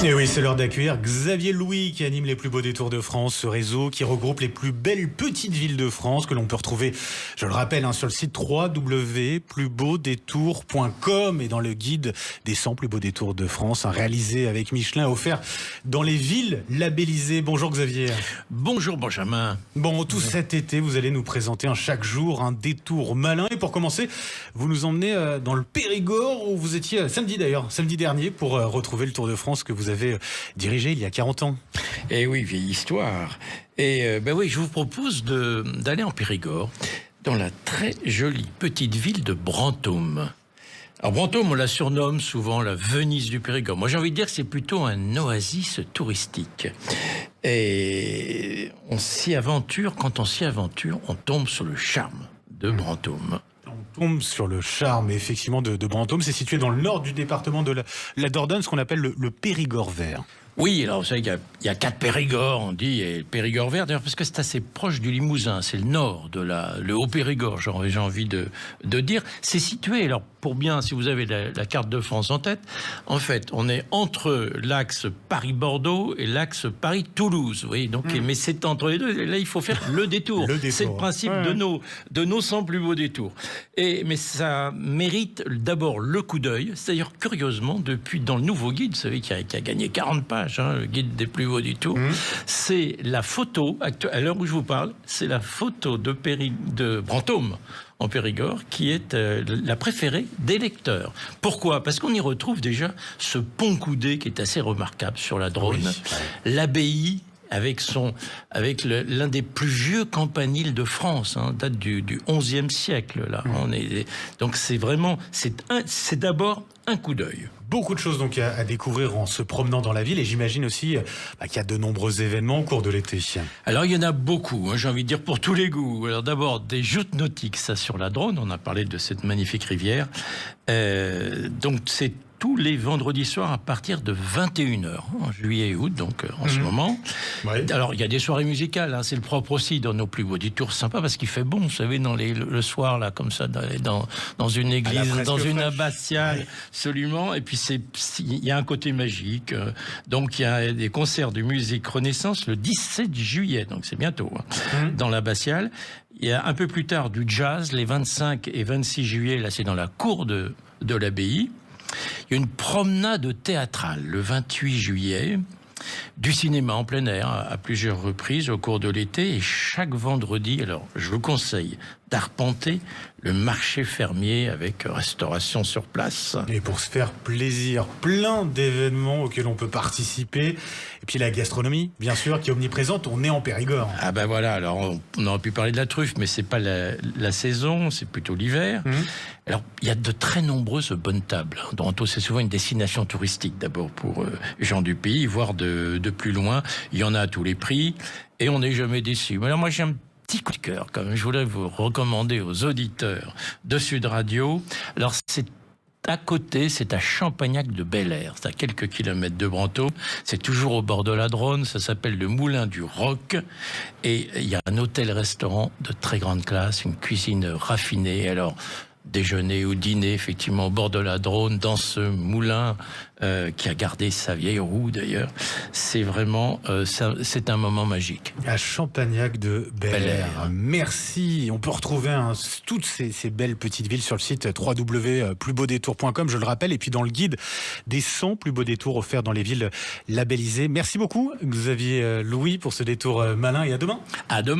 Et oui, c'est l'heure d'accueillir Xavier Louis qui anime les plus beaux détours de France, ce réseau qui regroupe les plus belles petites villes de France que l'on peut retrouver, je le rappelle, sur le site www.plusbeaudétours.com et dans le guide des 100 plus beaux détours de France, réalisé avec Michelin, offert dans les villes labellisées. Bonjour Xavier. Bonjour Benjamin. Bon, tout cet été, vous allez nous présenter chaque jour un détour malin. Et pour commencer, vous nous emmenez dans le Périgord où vous étiez samedi dernier, pour retrouver le Tour de France que vous avez dirigé il y a 40 ans. Eh oui, vieille histoire. Et oui, je vous propose d'aller en Périgord, dans la très jolie petite ville de Brantôme. Alors Brantôme, on la surnomme souvent la Venise du Périgord. Moi, j'ai envie de dire que c'est plutôt un oasis touristique. Et on s'y aventure, quand on s'y aventure, on tombe sur le charme de Brantôme. On tombe sur le charme, effectivement, de Brantôme. C'est situé dans le nord du département de la Dordogne, ce qu'on appelle le Périgord vert. Oui, alors vous savez qu'il y a 4 Périgord, on dit, et le Périgord vert, d'ailleurs, parce que c'est assez proche du Limousin, c'est le nord le Haut-Périgord, j'ai envie de dire. C'est situé, alors pour bien, si vous avez la carte de France en tête, en fait, on est entre l'axe Paris-Bordeaux et l'axe Paris-Toulouse, vous voyez, donc, mais c'est entre les deux, et là il faut faire le détour. C'est le principe de nos 100 plus beaux détours. Mais ça mérite d'abord le coup d'œil, c'est-à-dire curieusement, dans le nouveau guide, vous savez, qui a gagné 40 pages, le guide des plus beaux détours, c'est la photo, à l'heure où je vous parle, c'est la photo de Brantôme en Périgord qui est la préférée des lecteurs. Pourquoi ? Parce qu'on y retrouve déjà ce pont coudé qui est assez remarquable sur la Dronne, l'abbaye avec l'un des plus vieux campaniles de France, date du XIe siècle. Là, donc c'est d'abord un coup d'œil. Beaucoup de choses donc à découvrir en se promenant dans la ville, et j'imagine aussi qu'il y a de nombreux événements au cours de l'été. Alors il y en a beaucoup, j'ai envie de dire pour tous les goûts. Alors d'abord des joutes nautiques, ça sur la Dronne, on a parlé de cette magnifique rivière. Donc c'est tous les vendredis soirs à partir de 21h, en juillet et août, donc en ce moment. Ouais. Alors, il y a des soirées musicales, c'est le propre aussi dans nos plus beaux détours, sympa parce qu'il fait bon, vous savez, le soir, là, comme ça, dans une église, dans une abbatiale, absolument. Et puis, il y a un côté magique. Donc, il y a des concerts de musique Renaissance le 17 juillet, donc c'est bientôt, dans l'abbatiale. Il y a un peu plus tard du jazz, les 25 et 26 juillet, là, c'est dans la cour de l'abbaye. Il y a une promenade théâtrale le 28 juillet, du cinéma en plein air à plusieurs reprises au cours de l'été, et chaque vendredi, alors je vous conseille d'arpenter le marché fermier avec restauration sur place. Et pour se faire plaisir, plein d'événements auxquels on peut participer. Et puis la gastronomie, bien sûr, qui est omniprésente. On est en Périgord. Ah ben voilà, alors on aurait pu parler de la truffe, mais c'est pas la saison, c'est plutôt l'hiver. Alors il y a de très nombreuses bonnes tables. Brantôme, c'est souvent une destination touristique d'abord pour gens du pays, voire de plus loin. Il y en a à tous les prix et on n'est jamais déçu. Alors moi j'ai un petit coup de cœur, quand même. Je voulais vous recommander aux auditeurs de Sud Radio. Alors, c'est à côté, c'est à Champagnac-de-Bel-Air. C'est à quelques kilomètres de Brantôme. C'est toujours au bord de la Dronne. Ça s'appelle le Moulin du Roc. Et il y a un hôtel-restaurant de très grande classe, une cuisine raffinée. Alors, déjeuner ou dîner, effectivement, au bord de la Dronne, dans ce moulin qui a gardé sa vieille roue, d'ailleurs. C'est vraiment, c'est un moment magique. À Champagnac-de-Bel-Air. Merci. On peut retrouver toutes ces belles petites villes sur le site www.plusbeaudétours.com, je le rappelle, et puis dans le guide des 100 plus beaux détours offerts dans les villes labellisées. Merci beaucoup, Xavier Louis, pour ce détour malin, et à demain. À demain.